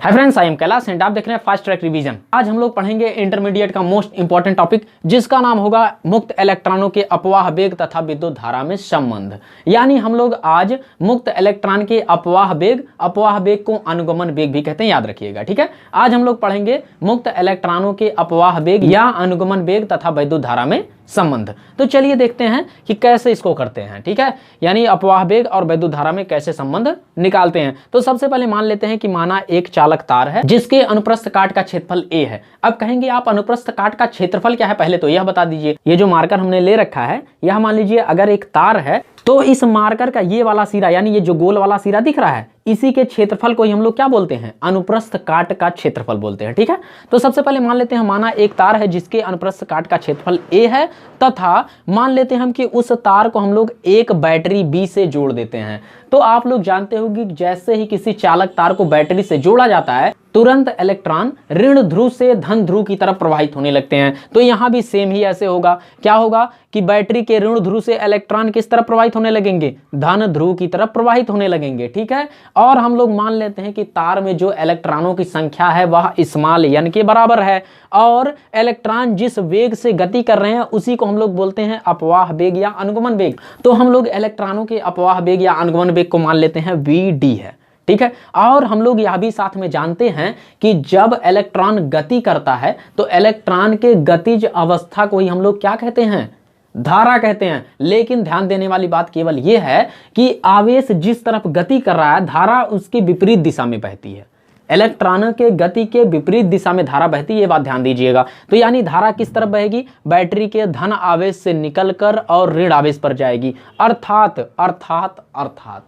Hi friends, I am Kailash and आप देख रहे हैं फास्ट ट्रैक रिवीजन। आज हम लोग पढ़ेंगे इंटरमीडिएट का मोस्ट इंपॉर्टेंट टॉपिक, जिसका नाम होगा मुक्त इलेक्ट्रॉनों के अपवाह वेग तथा विद्युत धारा में संबंध। यानी हम लोग आज मुक्त इलेक्ट्रॉन के अपवाह वेग को अनुगमन वेग भी कहते हैं, याद रखिएगा। ठीक है, आज हम लोग पढ़ेंगे मुक्त इलेक्ट्रॉनों के अपवाह वेग या अनुगमन वेग तथा विद्युत धारा में संबंध। तो चलिए देखते हैं कि कैसे इसको करते हैं। ठीक है, यानी अपवाह वेग और विद्युत धारा में कैसे संबंध निकालते हैं। तो सबसे पहले मान लेते हैं कि माना एक चालक तार है जिसके अनुप्रस्थ काट का क्षेत्रफल a है। अब कहेंगे आप अनुप्रस्थ काट का क्षेत्रफल क्या है, पहले तो यह बता दीजिए। ये जो मार्कर हमने ले रखा है, यह मान लीजिए अगर एक तार है तो इस मार्कर का ये वाला सिरा, यानी ये जो गोल वाला सिरा दिख रहा है, इसी के क्षेत्रफल को ही हम लोग क्या बोलते हैं, अनुप्रस्थ काट का क्षेत्रफल बोलते हैं। ठीक है, तो सबसे पहले मान लेते हैं माना एक तार है जिसके अनुप्रस्थ काट का क्षेत्रफल a है, तथा मान लेते हैं हम कि उस तार को हम लोग एक बैटरी B से जोड़ देते हैं। तो आप लोग जानते होंगे जैसे ही किसी चालक तार को बैटरी से जोड़ा जाता है, तुरंत इलेक्ट्रॉन ऋण ध्रुव से धन ध्रुव की तरफ प्रवाहित होने लगते हैं। तो यहां भी सेम ही ऐसे होगा। क्या होगा कि बैटरी के ऋण ध्रुव से इलेक्ट्रॉन किस तरफ प्रवाहित होने लगेंगे, धन ध्रुव की तरफ प्रवाहित होने लगेंगे। ठीक है, और हम लोग मान लेते हैं कि तार में जो इलेक्ट्रॉनों की संख्या है वह स्मॉल n के बराबर है, और इलेक्ट्रॉन जिस वेग से गति कर रहे हैं उसी को हम लोग बोलते हैं अपवाह वेग या अनुगमन वेग। तो हम लोग इलेक्ट्रॉनों के अपवाह वेग या अनुगमन वेग को मान लेते हैं vd है। ठीक है, और हम लोग यह भी साथ में जानते हैं कि जब इलेक्ट्रॉन गति करता है तो इलेक्ट्रॉन के गतिज अवस्था को ही हम लोग क्या कहते हैं, धारा कहते हैं। लेकिन ध्यान देने वाली बात केवल यह है कि आवेश जिस तरफ गति कर रहा है, धारा उसकी विपरीत दिशा में बहती है। इलेक्ट्रॉन के गति के विपरीत दिशा में धारा बहती है, ये बात ध्यान दीजिएगा। तो यानी धारा किस तरफ बहेगी, बैटरी के धन आवेश से निकलकर और ऋण आवेश पर जाएगी। अर्थात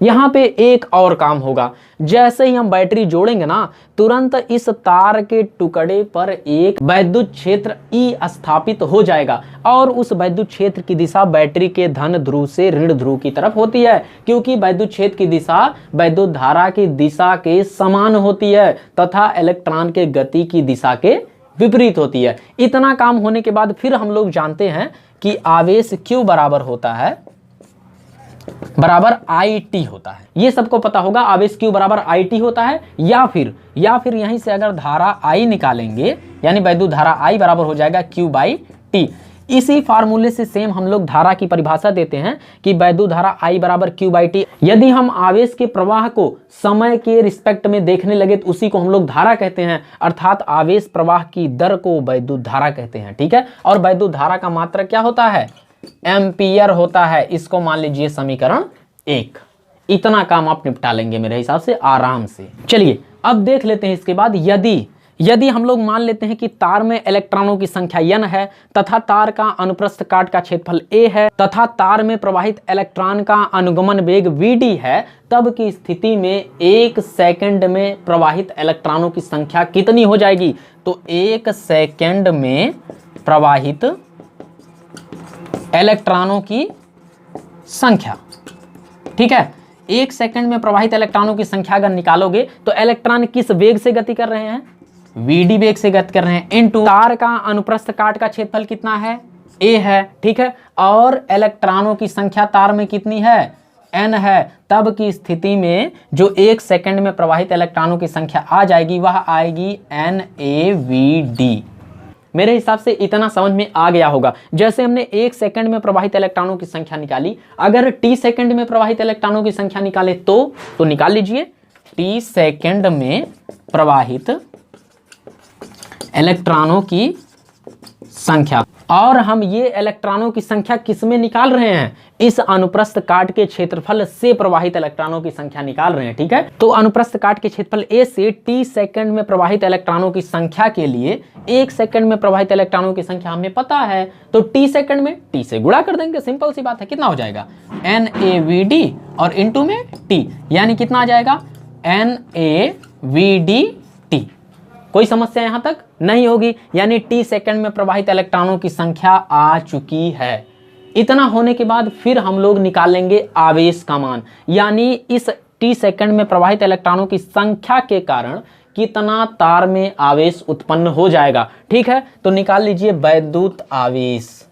यहां पे एक और काम होगा। जैसे ही हम बैटरी जोड़ेंगे ना, तुरंत इस तार के टुकड़े पर एक वैद्युत क्षेत्र E स्थापित हो जाएगा, और उस वैद्युत क्षेत्र की दिशा बैटरी के धन ध्रुव से ऋण ध्रुव की तरफ होती है, क्योंकि वैद्युत क्षेत्र की दिशा वैद्युत धारा की दिशा के समान होती है तथा इलेक्ट्रॉन के गति की दिशा के विपरीत होती है। इतना काम होने के बाद फिर हम लोग जानते हैं कि आवेश Q बराबर होता है बराबर IT होता है। ये सबको पता होगा, आवेश Q बराबर IT होता है। या फिर यहीं से अगर धारा I निकालेंगे, यानी वैद्युत धारा I बराबर हो जाएगा Q बाई T। इसी फार्मूले से सेम हम लोग धारा की परिभाषा देते हैं कि वैद्युत धारा I बराबर Q बाई T। यदि हम आवेश के प्रवाह को समय के रिस्पेक्ट में देखने लगे तो उसी को हम लोग धारा कहते हैं, अर्थात आवेश प्रवाह की दर को वैद्युत धारा कहते हैं। ठीक है, और वैद्युत धारा का मात्रक क्या होता है, एम्पियर होता है। इसको मान लीजिए समीकरण 1। इतना काम आप निपटा लेंगे मेरे हिसाब से आराम से। चलिए अब देख लेते हैं इसके बाद, यदि हम लोग मान लेते हैं कि तार में इलेक्ट्रॉनों की संख्या n है तथा तार का अनुप्रस्थ काट का क्षेत्रफल a है तथा तार में प्रवाहित इलेक्ट्रॉन का अनुगमन वेग vd है, तब की स्थिति में 1 सेकंड में प्रवाहित इलेक्ट्रॉनों की संख्या कितनी हो जाएगी। तो 1 सेकंड में प्रवाहित इलेक्ट्रॉनों की संख्या, ठीक है, 1 सेकंड में प्रवाहित इलेक्ट्रॉनों की संख्या अगर निकालोगे तो इलेक्ट्रॉन किस वेग से गति कर रहे हैं, vd वेग से गति कर रहे हैं, इनटू तार का अनुप्रस्थ काट का क्षेत्रफल कितना है, a है। ठीक है, और इलेक्ट्रॉनों की संख्या तार में कितनी है, n है। तब की स्थिति में जो 1 सेकंड में प्रवाहित इलेक्ट्रॉनों की संख्या आ जाएगी वह आएगी NaVd। मेरे हिसाब से इतना समझ में आ गया होगा। जैसे हमने 1 सेकंड में प्रवाहित इलेक्ट्रॉनों की संख्या निकाली, अगर t सेकंड में प्रवाहित इलेक्ट्रॉनों की संख्या निकाले तो निकाल लीजिए, t सेकंड में प्रवाहित इलेक्ट्रॉनों की संख्या। और हम ये इलेक्ट्रॉनों की संख्या किस में निकाल रहे हैं, इस अनुप्रस्थ काट के क्षेत्रफल से प्रवाहित इलेक्ट्रॉनों की संख्या निकाल रहे हैं। ठीक है, तो अनुप्रस्थ काट के क्षेत्रफल a से t सेकंड में प्रवाहित इलेक्ट्रॉनों की संख्या के लिए 1 सेकंड में प्रवाहित इलेक्ट्रॉनों की संख्या हमें पता है, तो t सेकंड में t से गुणा कर देंगे, सिंपल सी बात है। कितना हो जाएगा, NaVd और इनटू में t, यानी कितना आ जाएगा NaVdT। कोई समस्या यहां तक नहीं होगी, यानी t सेकंड में प्रवाहित इलेक्ट्रॉनों की संख्या आ चुकी है। इतना होने के बाद फिर हम लोग निकालेंगे आवेश का मान, यानी इस t सेकंड में प्रवाहित इलेक्ट्रॉनों की संख्या के कारण कितना तार में आवेश उत्पन्न हो जाएगा। ठीक है, तो निकाल लीजिए वैद्युत आवेश।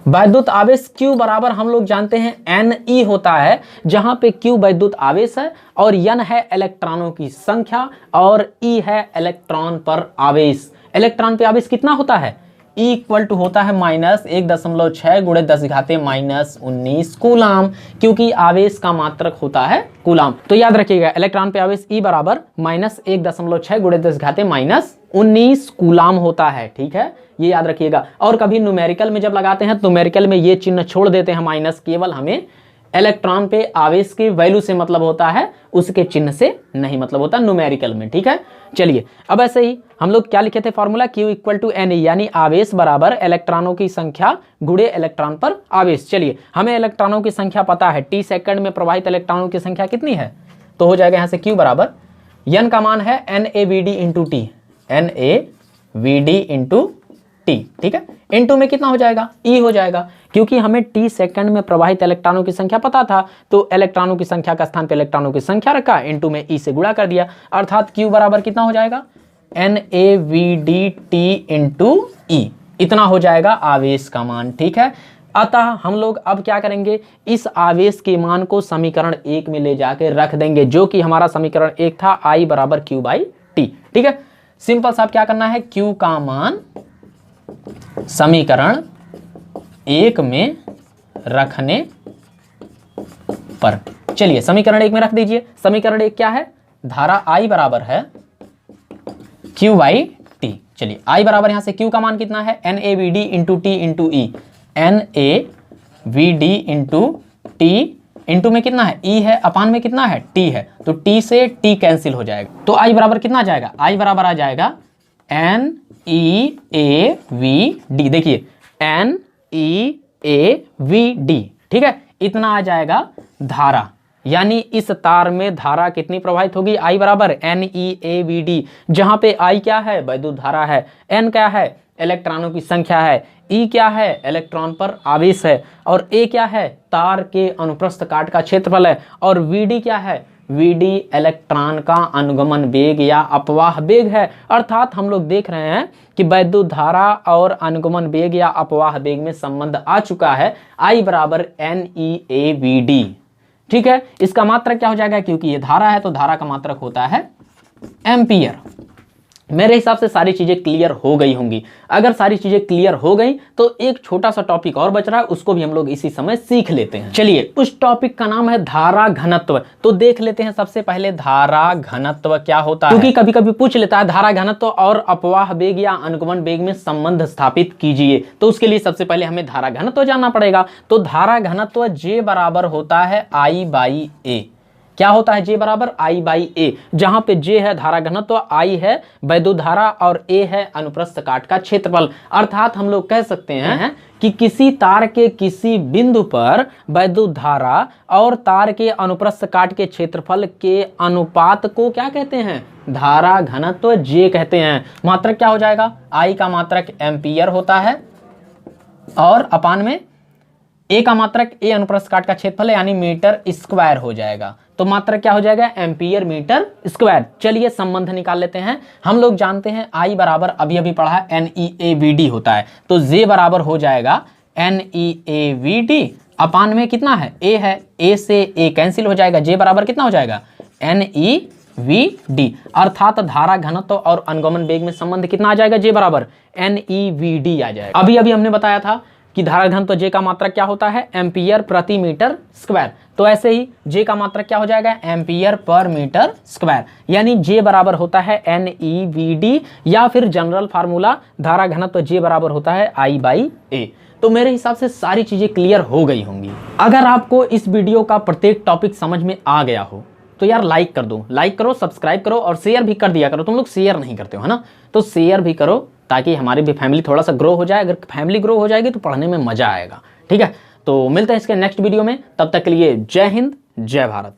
वैद्युत आवेश Q बराबर हम लोग जानते हैं Ne होता है, जहां पे Q वैद्युत आवेश है और N है इलेक्ट्रॉनों की संख्या और E है इलेक्ट्रॉन पर आवेश। इलेक्ट्रॉन पे आवेश कितना होता है? E इक्वल टू होता है -1.6 गुणे 10⁻⁻19 कूलाम, क्योंकि आवेश का मात्रक होता है कूलाम। तो याद रखिएगा इलेक्ट्रॉन पे आवेश E बराबर -1.6 गुणे 10⁻⁻19 कूलाम होता है। ठीक है, ये याद रखिएगा। और कभी न्यूमेरिकल में जब लगाते हैं तो न्यूमेरिकल में ये चिन्ह छोड़ देते हैं माइनस, केवल हमें इलेक्ट्रॉन पे आवेश की वैल्यू से मतलब होता है, उसके चिन्ह से नहीं मतलब होता न्यूमेरिकल में। ठीक है, चलिए अब ऐसे ही हम लोग क्या लिखे थे formula, Q equal to Ne, यानी आवेश बराबर इलेक्ट्रॉनों की संख्या गुणे इलेक्ट्रॉन पर आवेश। चलिए हमें इलेक्ट्रॉनों की संख्या पता है, t सेकंड में प्रवाहित इलेक्ट्रॉनों की संख्या कितनी है, तो हो जाएगा यहाँ से Q बराबर N का मान है NaVd into T, NaVd into T. ठीक है, इंटू में कितना हो जाएगा, E हो जाएगा, क्योंकि हमें t सेकंड में प्रवाहित इलेक्ट्रॉनों की संख्या पता था, तो इलेक्ट्रॉनों की संख्या का स्थान पे इलेक्ट्रॉनों की संख्या रखा, इंटू में E से गुणा कर दिया, अर्थात Q बराबर कितना हो जाएगा, NaVdT इंटू E, इतना हो जाएगा आवेश का मान। ठीक है, अतः हम लोग अब क्या करेंगे, इस आवेश के मान को समीकरण 1 में ले जाके रख देंगे, जो कि हमारा समीकरण 1 था, I बराबर Q/T। ठीक है, सिंपल सा क्या करना है, Q का मान समीकरण 1 में रखने पर, चलिए समीकरण 1 में रख दीजिए। समीकरण 1 क्या है, धारा I बराबर है Q/T। चलिए I बराबर यहां से Q का मान कितना है, NaVd into T into E, NaVd into T into में कितना है, E है, अपान में कितना है, T है, तो T से T कैंसिल हो जाएगा, तो I बराबर कितना आ जाएगा, I बराबर आ जाएगा NeAVd, देखिए NeAVd। ठीक है, इतना आ जाएगा धारा, यानी इस तार में धारा कितनी प्रवाहित होगी, I बराबर NeAVd, जहां पे I क्या है, वैद्युत धारा है, N क्या है, इलेक्ट्रॉनों की संख्या है, E क्या है, इलेक्ट्रॉन पर आवेश है, और A क्या है, तार के अनुप्रस्थ काट का क्षेत्रफल है, और Vd क्या है, Vd इलेक्ट्रॉन का अनुगमन वेग या अपवाह वेग है। अर्थात हम लोग देख रहे हैं कि वैद्युत धारा और अनुगमन वेग या अपवाह वेग में संबंध आ चुका है, I बराबर NeAVd। ठीक है, इसका मात्रक क्या हो जाएगा, क्योंकि ये धारा है तो धारा का मात्रक होता है एम्पियर। मेरे हिसाब से सारी चीजें क्लियर हो गई होंगी। अगर सारी चीजें क्लियर हो गई तो एक छोटा सा टॉपिक और बच रहा है, उसको भी हम लोग इसी समय सीख लेते हैं। चलिए, उस टॉपिक का नाम है धारा घनत्व। तो देख लेते हैं सबसे पहले धारा घनत्व क्या होता है, क्योंकि कभी कभी पूछ लेता है धारा घनत्व और अपवाह वेग या अनुगमन वेग में संबंध स्थापित कीजिए, तो उसके लिए सबसे पहले हमें धारा घनत्व जानना पड़ेगा। तो धारा घनत्व J बराबर होता है I/A। क्या होता है, J बराबर I/A, जहां पे J है धारा घनत्व, I है वैद्युत धारा और A है अनुप्रस्थ काट का क्षेत्रफल। अर्थात हम लोग कह सकते हैं कि किसी तार के किसी बिंदु पर वैद्युत धारा और तार के अनुप्रस्थ काट के क्षेत्रफल के अनुपात को क्या कहते हैं, धारा घनत्व J कहते हैं। मात्रक क्या हो जाएगा, I का मात्रक एम्पियर होता है और अपान में A का मात्रक A अनुप्रस्थ काट का क्षेत्रफल यानी मीटर स्क्वायर हो जाएगा, तो मात्रक क्या हो जाएगा, एम्पियर मीटर स्क्वायर। चलिए संबंध निकाल लेते हैं। हम लोग जानते हैं I बराबर अभी अभी पढ़ा है NeAVd होता है, तो J बराबर हो जाएगा NeAVd, अपान में कितना है, A है, A से A कैंसिल हो जाएगा, J बराबर कितना हो जाएगा, NeVd। अर्थात धारा घनत्व और अनुगमन वेग में संबंध कितना आ जाएगा, J बराबर NeVd आ जाएगा। अभी अभी हमने बताया था कि धारा घनत्व J का मात्रक क्या होता है, एम्पियर प्रति मीटर स्क्वायर, तो ऐसे ही J का मात्रक क्या हो जाएगा, एम्पियर पर मीटर स्क्वायर, यानी J बराबर होता है NeVd, या फिर जनरल फार्मूला धारा घनत्व J बराबर होता है I/A। तो मेरे हिसाब से सारी चीजें क्लियर हो गई होंगी। अगर आपको इस वीडियो का प्रत्येक टॉपिक समझ में आ गया हो तो यार लाइक कर दो, लाइक करो, सब्सक्राइब करो और शेयर भी कर दिया करो। तुम लोग शेयर नहीं करते हो, है ना, तो शेयर भी करो ताकि हमारी भी फैमिली थोड़ा सा ग्रो हो जाए। अगर फैमिली ग्रो हो जाएगी तो पढ़ने में मजा आएगा। ठीक है, तो मिलते हैं इसके नेक्स्ट वीडियो में, तब तक के लिए जय हिंद, जय भारत।